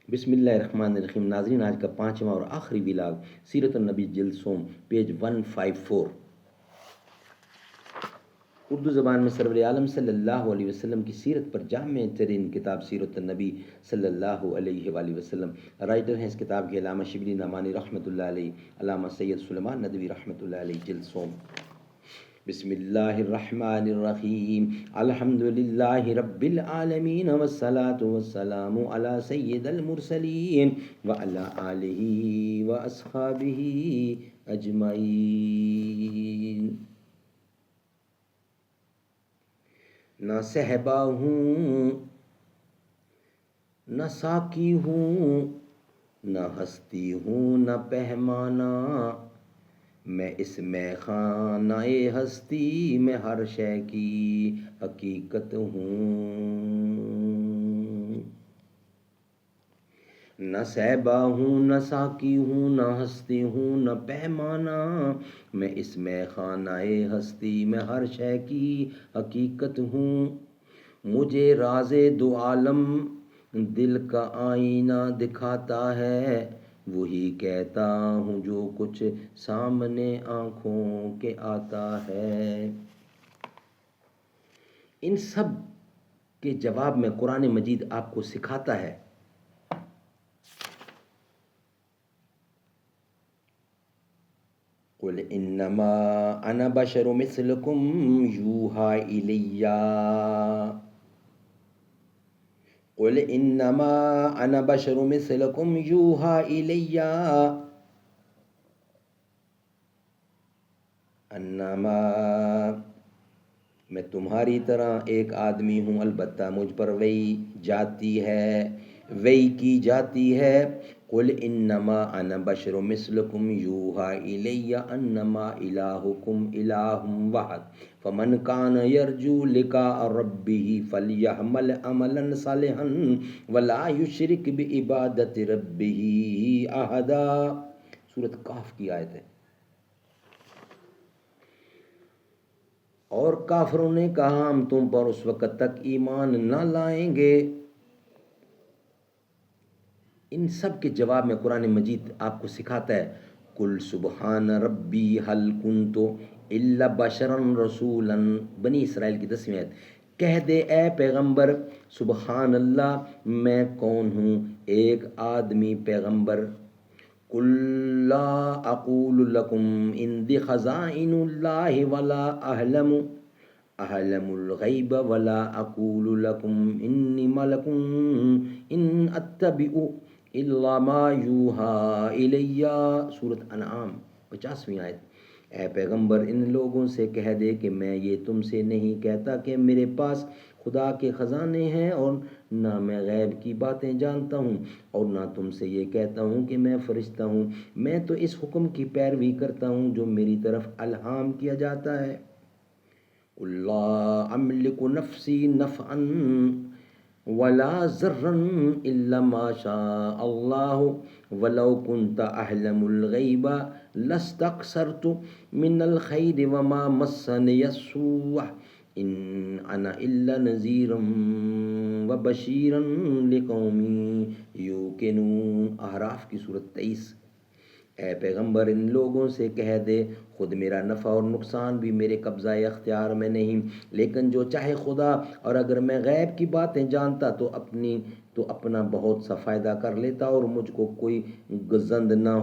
بسم اللہ الرحمن الرحیم. ناظرین، آج کا پانچواں اور آخری ولاگ سیرت النبی جلد سوم، پیج 154. اردو زبان میں سرور عالم صلی اللہ علیہ وسلم کی سیرت پر جامع ترین کتاب سیرت النبی صلی اللہ علیہ وآلہ وسلم. رائٹر ہیں اس کتاب کے علامہ شبلی نعمانی رحمۃ اللہ علیہ، علامہ سید سلیمان ندوی رحمۃ اللہ علیہ. جلد سوم. بسم اللہ الرحمن الرحیم. الحمد للہ رب العالمین والصلاة والسلام علی سید المرسلین وعلی آلہ واصحابہ اجمعین. نہ صحبا ہوں نہ ساقی ہوں، نہ ہستی ہوں نہ پہمانا، میں اس میں خانہ ہستی میں ہر شے کی حقیقت ہوں. نہ صحبا ہوں نہ ساقی ہوں، نہ ہستی ہوں نہ پیمانہ، میں اس میں خانہ ہستی میں ہر شے کی حقیقت ہوں. مجھے راز دو عالم دل کا آئینہ دکھاتا ہے، وہی کہتا ہوں جو کچھ سامنے آنکھوں کے آتا ہے. ان سب کے جواب میں قرآن مجید آپ کو سکھاتا ہے قل انما انا بشر مثلکم یوحی الی، قل انما انا بشر مثلکم یوحی الی انما، میں تمہاری طرح ایک آدمی ہوں، البتہ مجھ پر وحی جاتی ہے، وحی کی جاتی ہے. قل انما انا بشر مثلکم یوحی الی انما الہکم الہ واحد فمن کان یرجو لقاء ربہ فلیعمل عملا صالحا ولا یشرک بعبادۃ ربہ احدا. سورۃ کہف کی آیت ہے. اور کافروں نے کہا ہم تم پر اس وقت تک ایمان نہ لائیں گے. ان سب کے جواب میں قرآن مجید آپ کو سکھاتا ہے قل سبحان ربی هل کنت الا بشرا رسولا. بنی اسرائیل کی 10ویں آیت. کہہ دے اے پیغمبر، سبحان اللہ، میں کون ہوں، ایک آدمی پیغمبر. قل لا اقول لکم عندی خزائن اللہ ولا اعلم الغیب ولا اقول لکم انی ملک ان اتبع الا ما یوحی الی. سورۃ انعام 50ویں آیت. اے پیغمبر، ان لوگوں سے کہہ دے کہ میں یہ تم سے نہیں کہتا کہ میرے پاس خدا کے خزانے ہیں، اور نہ میں غیب کی باتیں جانتا ہوں، اور نہ تم سے یہ کہتا ہوں کہ میں فرشتہ ہوں. میں تو اس حکم کی پیروی کرتا ہوں جو میری طرف الہام کیا جاتا ہے. قل لا املک نفسی نفعا ولا ضرا الا ما شاء اللہ ولو كنت اعلم الغیب لاستكثرت من الخیر وما مسنی السوء ان انا الا نذیر وبشیر لقوم یوقنون. اعراف کی سورۃ 23. اے پیغمبر، ان لوگوں سے کہہ دے خود میرا نفع اور نقصان بھی میرے قبضہ اختیار میں نہیں، لیکن جو چاہے خدا، اور اگر میں غیب کی باتیں جانتا تو اپنا بہت سا فائدہ کر لیتا، اور مجھ کو کوئی گزند نہ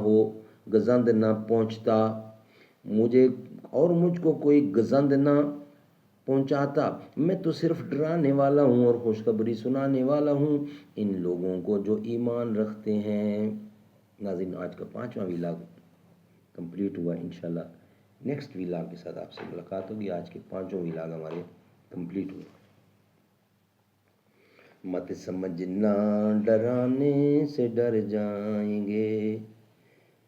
پہنچتا، مجھ کو کوئی گزند نہ پہنچاتا. میں تو صرف ڈرانے والا ہوں اور خوشخبری سنانے والا ہوں ان لوگوں کو جو ایمان رکھتے ہیں. ناظرین، آج کا 5واں ولاگ کمپلیٹ ہوا. انشاءاللہ نیکسٹ ولاگ کے ساتھ آپ سے ملاقات ہوگی. آج کے 5 ولاگ ہمارے کمپلیٹ ہوئے. مت سمجھنا ڈرانے سے ڈر جائیں گے،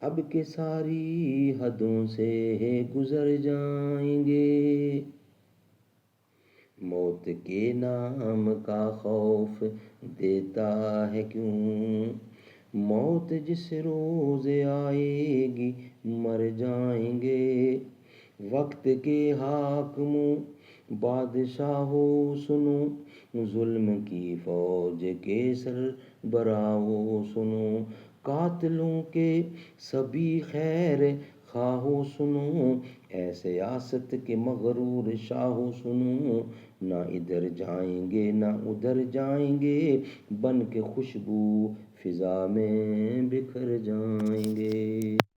اب کہ ساری حدوں سے گزر جائیں گے. موت کے نام کا خوف دیتا ہے کیوں، موت جس روز آئے گی مر جائیں گے. وقت کے حاکموں بادشاہو سنو، ظلم کی فوج کے سربراہو سنو، قاتلوں کے سبھی خیر خواہو سنو، اے سیاست کے مغرور شاہو سنو، نہ ادھر جائیں گے نہ ادھر جائیں گے، بن کے خوشبو فضا میں بکھر جائیں گے۔